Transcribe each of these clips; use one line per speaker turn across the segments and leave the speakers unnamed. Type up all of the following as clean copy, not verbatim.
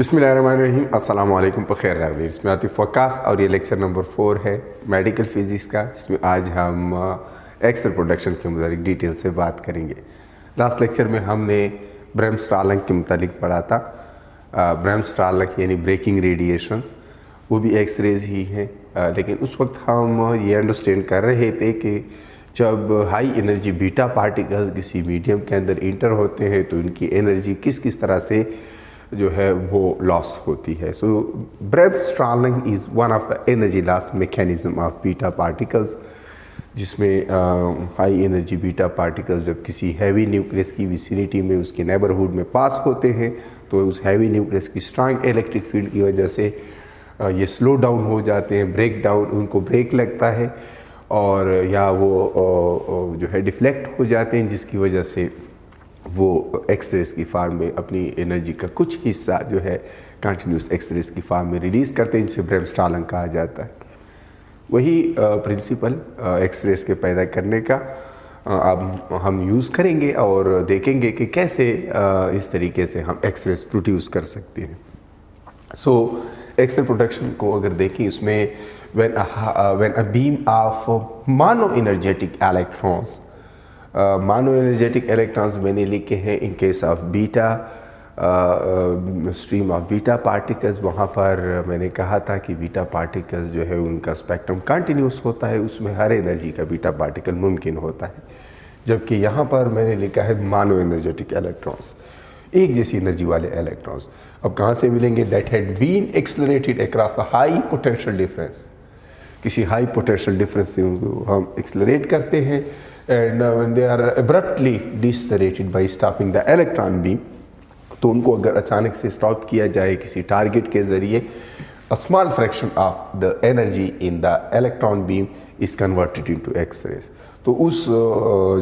बिस्मिल्लाहिर्रहमानिर्रहीम। अस्सलाम वालेकुम। बखैर रागली, इसमें आतिफ वकास और ये लेक्चर नंबर 4 है मेडिकल फिज़िक्स का, जिसमें आज हम एक्स-रे प्रोडक्शन के मुताबिक डिटेल से बात करेंगे। लास्ट लेक्चर में हमने ब्रह्मस्ट्रालक के मुताबिक पढ़ा था। ब्रह्मस्ट्रालक यानी ब्रेकिंग रेडिएशंस, वो भी एक्स रेज ही हैं, लेकिन उस वक्त हम ये अंडरस्टैंड कर रहे थे कि जब हाई एनर्जी बीटा पार्टिकल्स किसी मीडियम के अंदर इंटर होते हैं तो इनकी एनर्जी किस किस तरह से जो है वो लॉस होती है। So bremsstrahlung is one of the energy loss mechanism of beta particles, जिसमें हाई एनर्जी बीटा पार्टिकल्स जब किसी हैवी न्यूक्लियस की विसिनिटी में, उसके नेबरहुड में पास होते हैं तो उस हैवी न्यूक्लियस की स्ट्रांग इलेक्ट्रिक फील्ड की वजह से ये स्लो डाउन हो जाते हैं, ब्रेक डाउन, उनको ब्रेक लगता है और या वो जो है डिफ्लेक्ट हो जाते हैं, जिसकी वजह से वो एक्सरेज की फार्म में अपनी एनर्जी का कुछ हिस्सा जो है कंटिन्यूस एक्सरेज की फार्म में रिलीज़ करते हैं, जिसे ब्रह्मस्ट्रालक कहा जाता है। वही प्रिंसिपल एक्सरेज के पैदा करने का अब हम यूज़ करेंगे और देखेंगे कि कैसे इस तरीके से हम एक्सरेज प्रोड्यूस कर सकते हैं। सो एक्सरे प्रोडक्शन को अगर देखें, उसमें when a beam of monoenergetic electrons, mono energetic electrons मैंने लिखे हैं in case of beta stream of beta particles. वहाँ पर मैंने कहा था कि बीटा पार्टिकल्स जो है उनका स्पेक्ट्रम कंटिन्यूस होता है, उसमें हर एनर्जी का बीटा पार्टिकल मुमकिन होता है, जबकि यहाँ पर मैंने लिखा है मोनो एनर्जेटिक इलेक्ट्रॉन्स, एक जैसी एनर्जी वाले इलेक्ट्रॉन्स। अब कहाँ से मिलेंगे? That had been accelerated across a high potential difference. किसी हाई पोटेंशियल डिफरेंस से उनको हम एक्सलरेट करते हैं and when they are abruptly decelerated by stopping the electron beam, तो उनको अगर अचानक से स्टॉप किया जाए किसी टारगेट के ज़रिए, a small fraction of the energy in the electron beam is converted into X-rays। तो उस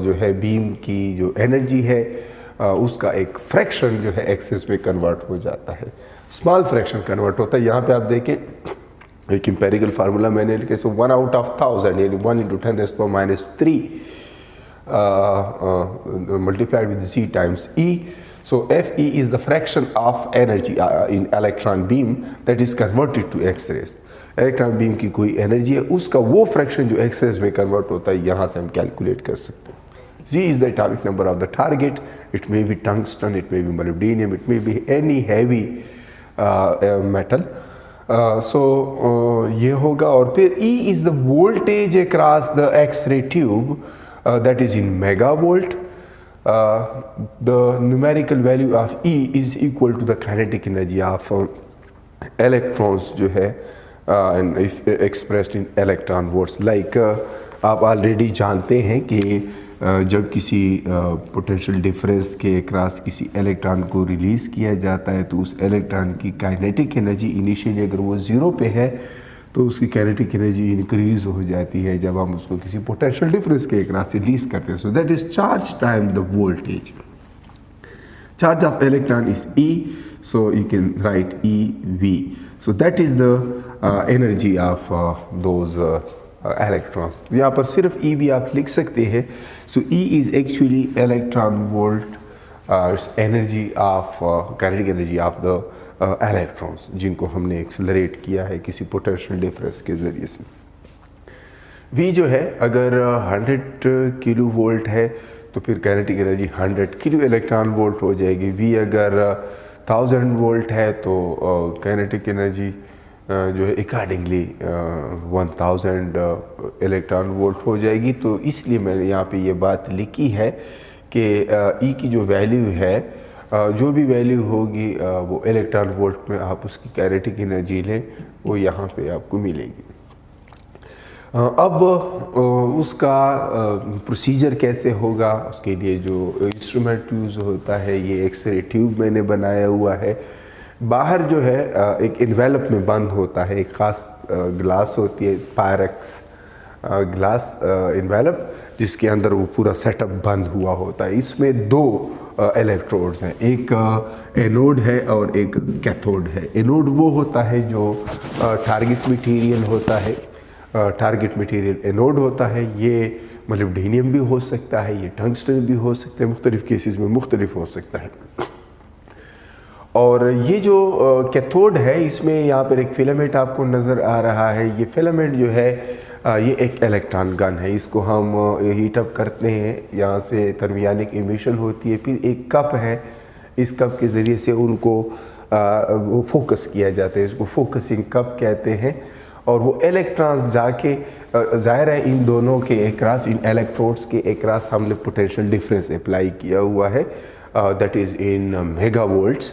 जो है बीम की जो एनर्जी है उसका एक फ्रैक्शन जो है एक्सरेज में कन्वर्ट हो जाता है, स्मॉल फ्रैक्शन कन्वर्ट होता है। यहाँ पे आप देखें एक एम्पेरिकल फार्मूला मैंने लिखे, सो 1 out of 1000 यानी 1 × 10⁻³ multiplied with z times E. So Fe is the fraction of energy in electron beam that is converted to X-rays। Electron beam की कोई एनर्जी है, उसका वो फ्रैक्शन जो एक्सरेज में कन्वर्ट होता है, यहाँ से हम कैलकुलेट कर सकते हैं। Z is the atomic number of the target. It may be tungsten, it may be molybdenum, it may be any heavy metal। ये होगा, और फिर E is the voltage across the X-ray tube, that is in megavolt। The numerical value of E is equal to the kinetic energy of electrons जो है, and if expressed in electron volts। like आप already जानते हैं कि जब किसी potential difference के cross किसी इलेक्ट्रॉन को रिलीज़ किया जाता है तो उस इलेक्ट्रॉन की काइनेटिक एनर्जी इनिशियली अगर वो ज़ीरो पे है तो उसकी काइनेटिक एनर्जी इंक्रीज हो जाती है जब हम उसको किसी पोटेंशियल डिफरेंस के क्रॉस से रिलीज़ करते हैं। So that is charge time the voltage. Charge of electron is E, so you can write EV। so that is the energy of those electrons. यहाँ पर सिर्फ E भी आप लिख सकते हैं। सो E is actually electron volt energy of kinetic energy of the electrons, जिनको हमने एक्सेलरेट किया है किसी पोटेंशियल डिफरेंस के ज़रिए से। V जो है अगर 100 किलो वोल्ट है तो फिर kinetic energy 100 kilo electron volt हो जाएगी। V अगर 1000 वोल्ट है तो काइनेटिक एनर्जी जो है अकॉर्डिंगली 1000 इलेक्ट्रॉन वोल्ट हो जाएगी। तो इसलिए मैंने यहाँ पे ये बात लिखी है कि E की जो वैल्यू है, जो भी वैल्यू होगी वो इलेक्ट्रॉन वोल्ट में आप उसकी काइनेटिक एनर्जी लें, वो यहाँ पे आपको मिलेगी। अब उसका प्रोसीजर कैसे होगा, उसके लिए जो इंस्ट्रूमेंट यूज़ होता है, ये एक्सरे ट्यूब मैंने बनाया हुआ है। बाहर जो है एक इन्वेलप में बंद होता है, एक ख़ास ग्लास होती है, पायरेक्स ग्लास इन्वेलप, जिसके अंदर वो पूरा सेटअप बंद हुआ होता है। इसमें दो इलेक्ट्रोड्स हैं, एक एनोड है और एक कैथोड है। एनोड वो होता है जो टारगेट मटेरियल होता है, टारगेट मटेरियल एनोड होता है। ये मोलिब्डेनियम भी हो सकता है, ये टंगस्टन भी हो सकता है, मुख्तलिफ़ केसेस में मुख्तलिफ हो सकता है। और ये जो कैथोड है, इसमें यहाँ पर एक फिलामेंट आपको नज़र आ रहा है। ये फिलामेंट जो है ये एक इलेक्ट्रॉन गन है। इसको हम हीट अप करते हैं, यहाँ से थर्मियोनिक इमिशन होती है। फिर एक कप है, इस कप के ज़रिए से उनको वो फोकस किया जाता है, इसको फोकसिंग कप कहते हैं। और वो इलेक्ट्रॉन्स जाके ज़ाहिर है इन दोनों के एकरास, इन इलेक्ट्रोड्स के एकरास हमने पोटेंशियल डिफरेंस अप्लाई किया हुआ है, दैट इज़ इन मेगावोल्ट्स।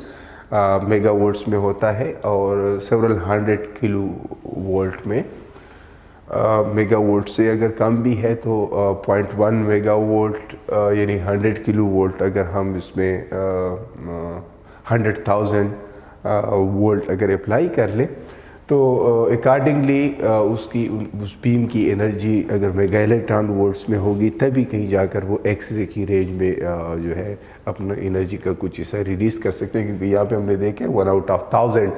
मेगावोल्ट्स में होता है और सेवरल 100 किलो वोल्ट में। मेगावोल्ट से अगर कम भी है तो 0.1 मेगावोल्ट यानी 100 किलो वोल्ट। अगर हम इसमें 100,000 वोल्ट अगर अप्लाई कर लें तो अकॉर्डिंगली उसकी उस बीम की एनर्जी अगर मेगा इलेक्ट्रॉन वोल्ट्स में होगी, तभी कहीं जाकर वो एक्सरे की रेंज में जो है अपना एनर्जी का कुछ हिस्सा रिलीज़ कर सकते हैं। क्योंकि यहाँ पे हमने देखे 1 आउट ऑफ 1000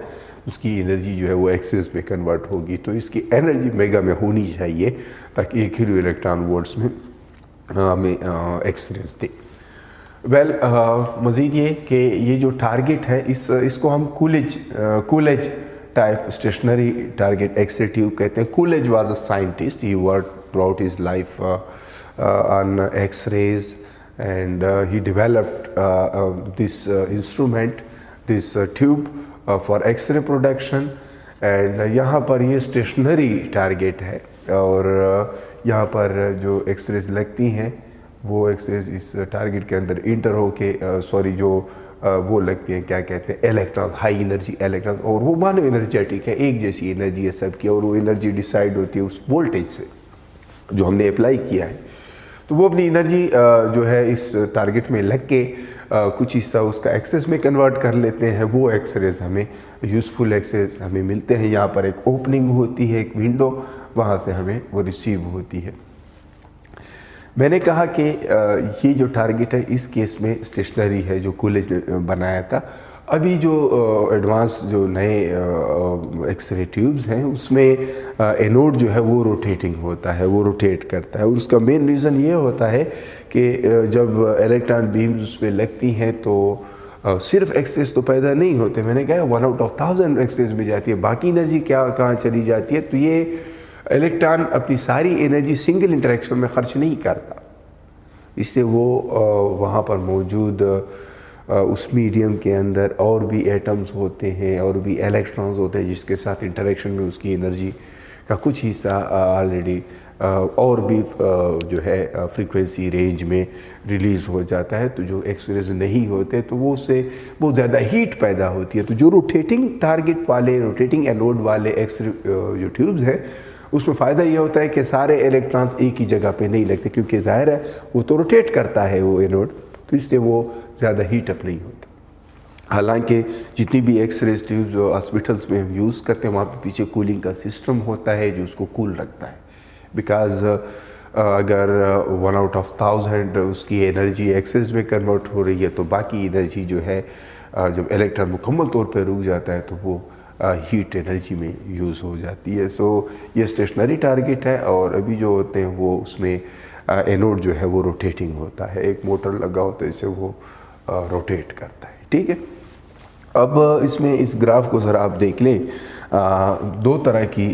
उसकी एनर्जी जो है वो एक्सेस में कन्वर्ट होगी। तो इसकी एनर्जी मेगा में होनी चाहिए ताकि 1 किलो इलेक्ट्रॉन वोल्ट्स में हमें एक्सरेज दे। वेल मज़ीद ये कि ये जो टारगेट है इसको हम Coolidge type stationary target X-ray tube कहते हैं। Coolidge was a scientist, he worked throughout his life on X-rays and he developed this instrument, this tube for X-ray production. And यहाँ पर ये स्टेशनरी टारगेट है और यहाँ पर जो एक्सरेज लगती हैं वो एक्सरेज इस टारगेट के अंदर इंटर होके वो लगती हैं, क्या कहते हैं, इलेक्ट्रॉन्स, हाई एनर्जी इलेक्ट्रॉन्स। और वो मानो एनर्जेटिक है, एक जैसी एनर्जी है सबकी, और वो एनर्जी डिसाइड होती है उस वोल्टेज से जो हमने अप्लाई किया है। तो वो अपनी एनर्जी जो है इस टारगेट में लग के कुछ हिस्सा उसका एक्सेस में कन्वर्ट कर लेते हैं। वो एक्सरेज हमें यूज़फुल एक्सरेज हमें मिलते हैं। यहाँ पर एक ओपनिंग होती है, एक विंडो, वहाँ से हमें वो रिसीव होती है। मैंने कहा कि ये जो टारगेट है इस केस में स्टेशनरी है जो कूलेज ने बनाया था। अभी जो एडवांस जो नए एक्सरे ट्यूब्स हैं उसमें एनोड जो है वो रोटेटिंग होता है, वो रोटेट करता है। उसका मेन रीज़न ये होता है कि जब इलेक्ट्रॉन बीम्स उस पर लगती हैं तो सिर्फ एक्सरेज तो पैदा नहीं होते, मैंने कहा 1 आउट ऑफ 1000 एक्सरेज में जाती है, बाकी एनर्जी कहाँ चली जाती है। तो ये इलेक्ट्रॉन अपनी सारी एनर्जी सिंगल इंटरेक्शन में खर्च नहीं करता, इसलिए वो वहाँ पर मौजूद उस मीडियम के अंदर और भी एटम्स होते हैं और भी इलेक्ट्रॉन्स होते हैं जिसके साथ इंटरेक्शन में उसकी एनर्जी का कुछ हिस्सा ऑलरेडी और भी जो है फ्रीक्वेंसी रेंज में रिलीज़ हो जाता है। तो जो एक्सरेज नहीं होते तो वो उससे बहुत ज़्यादा हीट पैदा होती है। तो जो रोटेटिंग टारगेट वाले, रोटेटिंग एनोड वाले एक्सरे जो ट्यूब्स हैं उसमें फ़ायदा ये होता है कि सारे इलेक्ट्रॉन्स एक ही जगह पे नहीं लगते, क्योंकि ज़ाहिर है वो तो रोटेट करता है वो एनोड, तो इसलिए वो ज़्यादा हीट अप नहीं होता। हालांकि जितनी भी एक्सरेज ट्यूब जो हॉस्पिटल्स में हम यूज़ करते हैं वहाँ पे पीछे कूलिंग का सिस्टम होता है जो उसको कूल रखता है। बिकॉज़ अगर 1 आउट ऑफ 1000 उसकी एनर्जी एक्सरेज में कन्वर्ट हो रही है तो बाकी एनर्जी जो है जब इलेक्ट्रॉन मुकम्मल तौर पर रुक जाता है तो वो हीट एनर्जी में यूज़ हो जाती है। सो ये स्टेशनरी टारगेट है और अभी जो होते हैं वो उसमें एनोड जो है वो रोटेटिंग होता है, एक मोटर लगा होता है जिससे वो रोटेट करता है। ठीक है, अब इसमें इस ग्राफ को ज़रा आप देख लें। 2 तरह की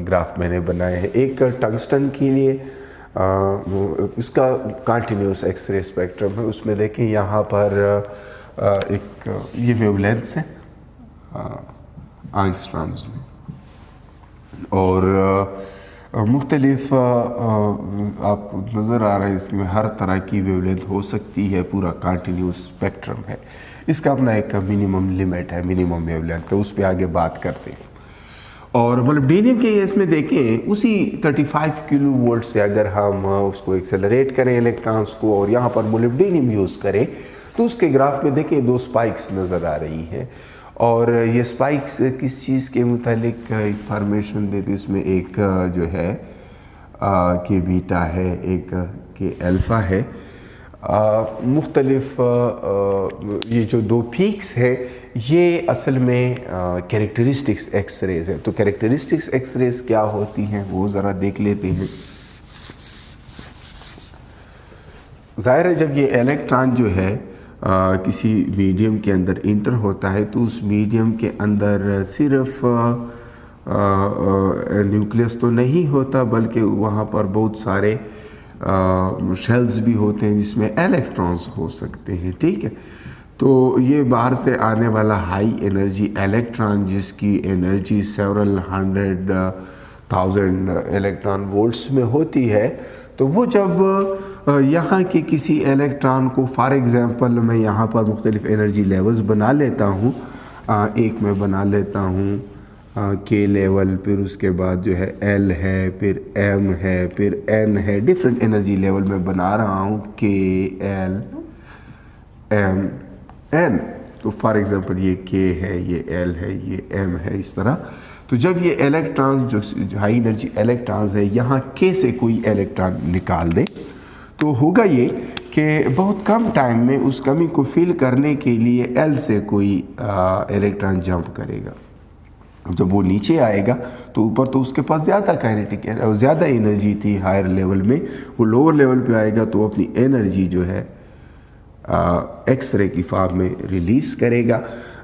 ग्राफ मैंने बनाए हैं। एक टंगस्टन के लिए इसका कंटिन्यूस एक्सरे स्पेक्ट्रम है, उसमें देखें यहाँ पर एक ये वेवलेंथ्स है एंगस्ट्रॉम्स में और मुख्तलिफ आपको नज़र आ रहा है इसमें हर तरह की वेवलेंथ हो सकती है, पूरा कंटिन्यूस स्पेक्ट्रम है। इसका अपना एक मिनिमम लिमिट है, मिनिमम वेवलेंथ का, उस पर आगे बात करते हैं। और मोलिब्डेनियम के केस में देखें उसी 35 किलो वोल्ट से अगर हम उसको एक्सेलरेट करें इलेक्ट्रॉन्स को और यहाँ पर मोलिब्डेनियम यूज़ करें तो उसके ग्राफ में देखें 2 स्पाइक्स नज़र आ रही हैं। और ये स्पाइक्स किस चीज़ के मुतालिक इंफॉर्मेशन देते, इसमें एक जो है के बीटा है, एक के अल्फ़ा है। मुख्तलिफ ये जो 2 पीक्स है ये असल में कैरेक्टरिस्टिक्स एक्सरेज है। तो कैरेक्टरिस्टिक्स एक्सरेज क्या होती हैं वो ज़रा देख लेते हैं। ज़ाहिर है जब ये इलेक्ट्रॉन जो है किसी मीडियम के अंदर इंटर होता है तो उस मीडियम के अंदर सिर्फ न्यूक्लियस तो नहीं होता, बल्कि वहाँ पर बहुत सारे शेल्स भी होते हैं जिसमें इलेक्ट्रॉन्स हो सकते हैं। ठीक है, तो ये बाहर से आने वाला हाई एनर्जी इलेक्ट्रॉन जिसकी एनर्जी सेवरल 100,000 इलेक्ट्रॉन वोल्ट्स में होती है, तो वो जब यहाँ के किसी इलेक्ट्रॉन को, फॉर एग्ज़ाम्पल मैं यहाँ पर मुख्तलिफ़ एनर्जी लेवल्स बना लेता हूँ, एक मैं बना लेता हूँ के लेवल, फिर उसके बाद जो है एल है, फिर एम है, फिर एन है, डिफरेंट एनर्जी लेवल में बना रहा हूँ के एल एम एन। तो फॉर एग्ज़ाम्पल ये के है, ये एल है, ये एम है, इस तरह। तो जब ये इलेक्ट्रॉन्स जो हाई एनर्जी इलेक्ट्रॉन्स है यहाँ के से कोई इलेक्ट्रॉन निकाल दे तो होगा ये कि बहुत कम टाइम में उस कमी को फिल करने के लिए एल से कोई इलेक्ट्रॉन जंप करेगा। जब वो नीचे आएगा तो ऊपर तो उसके पास ज़्यादा काइनेटिक ज़्यादा एनर्जी थी हायर लेवल में, वो लोअर लेवल पे आएगा तो अपनी एनर्जी जो है एक्सरे की फॉर्म में रिलीज़ करेगा।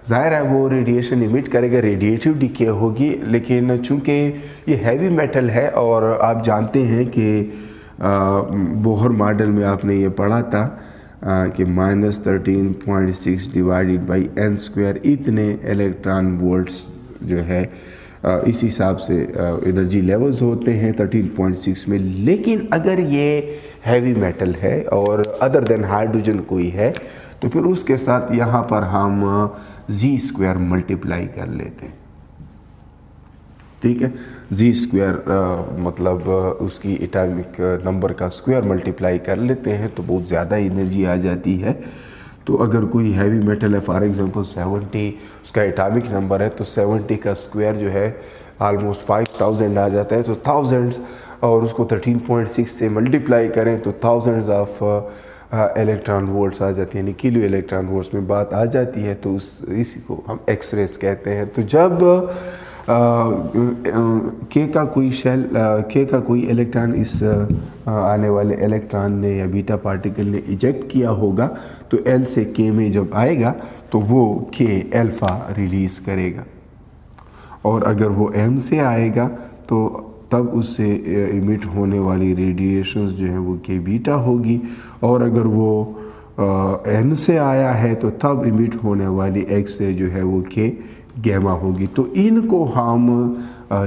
ज़ाहिर है वो रेडिएशन इमिट करेगा, रेडिएटिव डीके होगी, लेकिन चूँकि ये हैवी मेटल है और आप जानते हैं कि बोहर मॉडल में आपने ये पढ़ा था कि -13.6 डिवाइडेड बाई n² इतने इलेक्ट्रॉन वोल्ट्स जो है इस हिसाब से एनर्जी लेवल्स होते हैं 13.6 में। लेकिन अगर ये हैवी मेटल है और अदर देन हाइड्रोजन कोई है तो फिर उसके साथ यहाँ पर हम z² मल्टीप्लाई कर लेते हैं। ठीक है, z² मतलब उसकी एटॉमिक नंबर का स्क्वायर मल्टीप्लाई कर लेते हैं तो बहुत ज़्यादा एनर्जी आ जाती है। तो अगर कोई हैवी मेटल है, फॉर एग्जांपल 70 उसका एटॉमिक नंबर है, तो 70 का स्क्वायर जो है ऑलमोस्ट 5000 आ जाता है। तो थाउजेंड्स और उसको 13.6 से मल्टीप्लाई करें तो थाउजेंड्स ऑफ इलेक्ट्रॉन वोल्ट्स आ जाती है, यानी किलो इलेक्ट्रॉन वोल्ट्स में बात आ जाती है। तो इसी को हम एक्सरेस कहते हैं। तो जब के का कोई शेल के का कोई इलेक्ट्रॉन इस आने वाले इलेक्ट्रॉन ने या बीटा पार्टिकल ने इजेक्ट किया होगा तो एल से के में जब आएगा तो वो के अल्फ़ा रिलीज़ करेगा, और अगर वो एम से आएगा तो तब उससे इमिट होने वाली रेडिएशंस जो है वो के बीटा होगी, और अगर वो एन से आया है तो तब इमिट होने वाली एक्स से जो है वो के गैमा होगी। तो इनको हम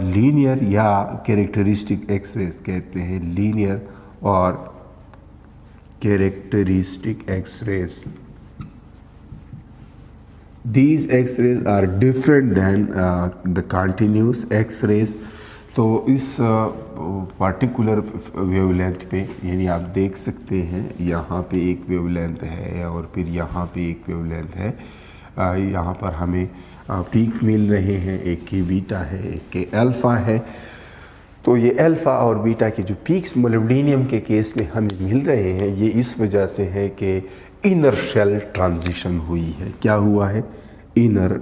लीनियर या कैरेक्टरिस्टिक एक्सरेज कहते हैं, लीनियर और characteristic x-rays. These X-rays are different than the continuous X-rays। तो इस पार्टिकुलर वेवलेंथ पे, यानी आप देख सकते हैं यहाँ पे एक वेवलेंथ है और फिर यहाँ पे एक वेवलेंथ है, यहाँ पर हमें पीक मिल रहे हैं, एक के बीटा है, एक के अल्फ़ा है। तो ये अल्फ़ा और बीटा के जो पीक्स मोलिब्डेनियम के केस में हमें मिल रहे हैं, ये इस वजह से है कि इनर शेल ट्रांजिशन हुई है। क्या हुआ है? Inner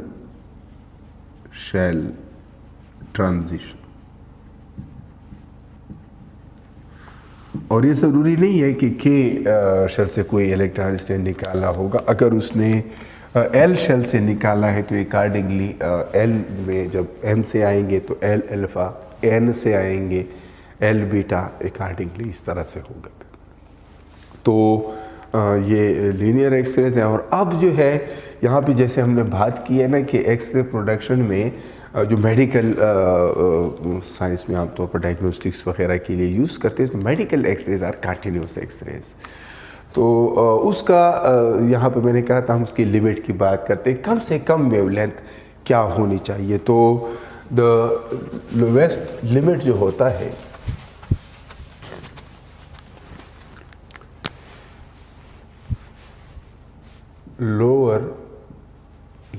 shell transition. और ये ज़रूरी नहीं है कि के शेल से कोई इलेक्ट्रॉन इसने निकाला होगा। अगर उसने एल शेल से निकाला है तो अकॉर्डिंगली एल में जब एम से आएंगे तो एल अल्फ़ा, एन से आएंगे एल बीटा, अकॉर्डिंगली इस तरह से होगा। तो ये लीनियर एक्सरेज है। और अब जो है यहाँ पे जैसे हमने बात की है ना कि एक्सरे प्रोडक्शन में जो मेडिकल साइंस में आमतौर पर डायग्नोस्टिक्स वगैरह के लिए यूज़ करते हैं, तो medical x-rays are continuous x-rays. तो उसका यहाँ पे मैंने कहा था हम उसकी लिमिट की बात करते हैं, कम से कम वेवलेंथ क्या होनी चाहिए। तो द लोवेस्ट लिमिट जो होता है lower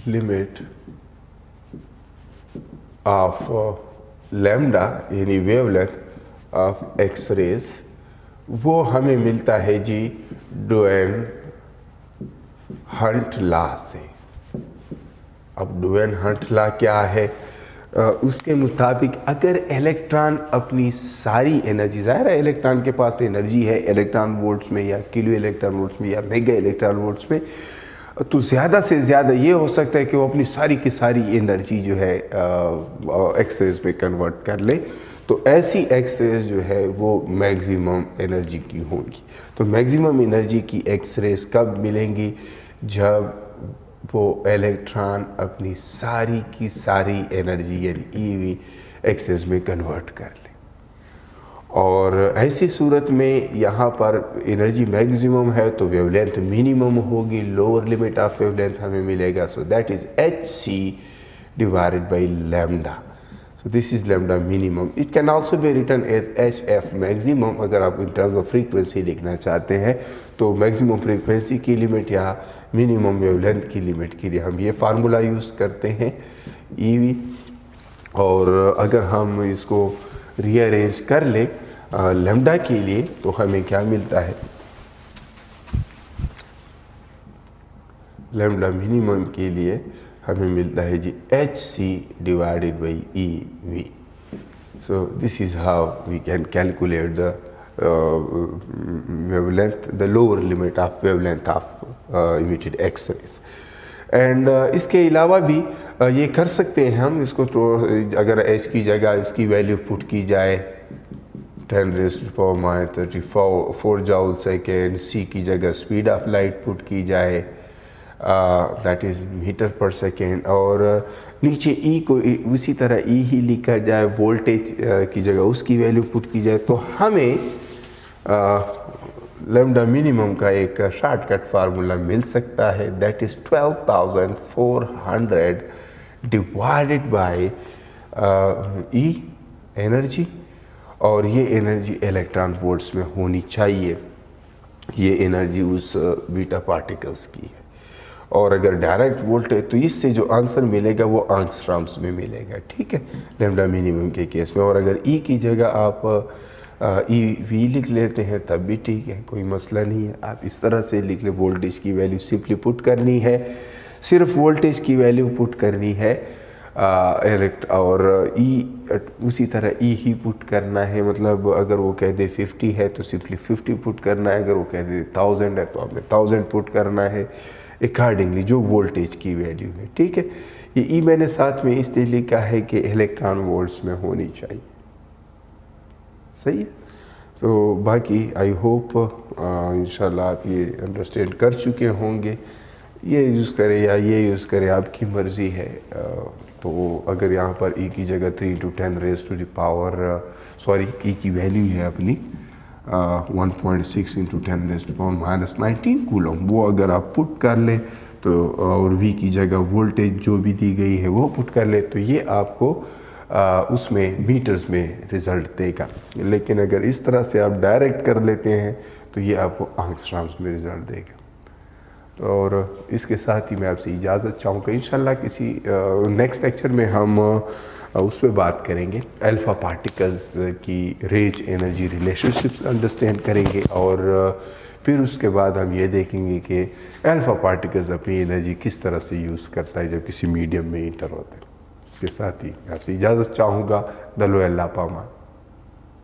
limit of lambda यानी वेवलेंथ ऑफ एक्सरेज, वो हमें मिलता है जी डुएन हंट लॉ से। अब डुएन हंट लॉ क्या है? उसके मुताबिक अगर इलेक्ट्रॉन अपनी सारी एनर्जी, ज़ाहिर है इलेक्ट्रॉन के पास एनर्जी है इलेक्ट्रॉन वोल्ट्स में या किलो इलेक्ट्रॉन वोल्ट्स में या मेगा इलेक्ट्रॉन वोल्ट्स में, तो ज़्यादा से ज़्यादा ये हो सकता है कि वो अपनी सारी की सारी एनर्जी जो है एक्सरेज में कन्वर्ट कर ले। तो ऐसी एक्सरेज जो है वो मैक्सिमम एनर्जी की होंगी। तो मैक्सिमम एनर्जी की एक्सरेज कब मिलेंगी? जब वो इलेक्ट्रॉन अपनी सारी की सारी एनर्जी यानी ईवी एक्सरेज में कन्वर्ट कर ले। और ऐसी सूरत में यहाँ पर एनर्जी मैक्सिमम है तो वेवलेंथ मिनिमम होगी, लोअर लिमिट ऑफ वेवलेंथ हमें मिलेगा। So that is hc divided by lambda. So this is lambda minimum. It can also be written as hf maximum. अगर आप इन टर्म्स ऑफ फ्रीक्वेंसी लिखना चाहते हैं तो मैक्सिमम फ्रीक्वेंसी की लिमिट या मिनिमम वेवलेंथ की लिमिट के लिए हम ये फार्मूला यूज़ करते हैं ईवी। और अगर हम इसको रीअरेंज कर ले लैम्डा के लिए तो हमें क्या मिलता है? लैम्डा मिनिमम के लिए हमें मिलता है जी hc divided by EV। So this is how we can calculate the wavelength, the lower limit of wavelength of emitted x-rays. And इसके अलावा भी ये कर सकते हैं हम इसको। तो अगर h की जगह इसकी वैल्यू पुट की जाए 10⁻34 जूल सेकेंड, c की जगह स्पीड ऑफ लाइट पुट की जाए दैट इज़ मीटर पर सेकेंड, और नीचे E को उसी तरह E ही लिखा जाए, वोल्टेज की जगह उसकी वैल्यू पुट की जाए, तो हमें लैम्डा मिनिमम का एक शॉर्टकट फार्मूला मिल सकता है। That is 12,400 divided by E energy, और ये एनर्जी इलेक्ट्रॉन वोल्ट्स में होनी चाहिए। ये एनर्जी उस बीटा पार्टिकल्स की है। और अगर डायरेक्ट वोल्ट है तो इससे जो आंसर मिलेगा वो एंगस्ट्रॉम्स में मिलेगा, ठीक है, लैम्डा मिनिमम के केस में। और अगर ई की जगह आप EV लिख लेते हैं तब भी ठीक है, कोई मसला नहीं है। आप इस तरह से लिख ले, वोल्टेज की वैल्यू सिंपली पुट करनी है, सिर्फ वोल्टेज की वैल्यू पुट करनी है और उसी तरह E ही पुट करना है। मतलब अगर वो कह दे 50 है तो सिंपली 50 पुट करना है, अगर वो कह दे 1000 है तो आपने 1000 पुट करना है अकॉर्डिंगली जो वोल्टेज की वैल्यू है, ठीक है। ये E मैंने साथ में इसलिए लिखा है कि इलेक्ट्रॉन वोल्ट्स में होनी चाहिए, सही है। तो बाकी आई होप इंशाल्लाह आप ये अंडरस्टैंड कर चुके होंगे। ये यूज़ करें या ये यूज़ करें आपकी मर्ज़ी है। तो अगर यहाँ पर E की जगह 3 × 10 raise to the power E की वैल्यू है अपनी 1.6 × 10 रेज़ टू पावर -19 कूलम, वो अगर आप पुट कर लें तो, और V की जगह वोल्टेज जो भी दी गई है वो पुट कर ले, तो ये आपको उसमें मीटर्स में रिज़ल्ट देगा। लेकिन अगर इस तरह से आप डायरेक्ट कर लेते हैं तो ये आपको एंगस्ट्रॉम्स में रिज़ल्ट देगा। और इसके साथ ही मैं आपसे इजाज़त चाहूँगा। इंशाल्लाह किसी नेक्स्ट लेक्चर में हम उस पर बात करेंगे, अल्फ़ा पार्टिकल्स की रेंज एनर्जी रिलेशनशिप्स अंडरस्टैंड करेंगे, और फिर उसके बाद हम ये देखेंगे कि अल्फ़ा पार्टिकल्स अपनी एनर्जी किस तरह से यूज़ करता है जब किसी मीडियम में इंटर होता है। उसके साथ ही मैं आपसे इजाज़त चाहूँगा। दलो अल्लाह पामान।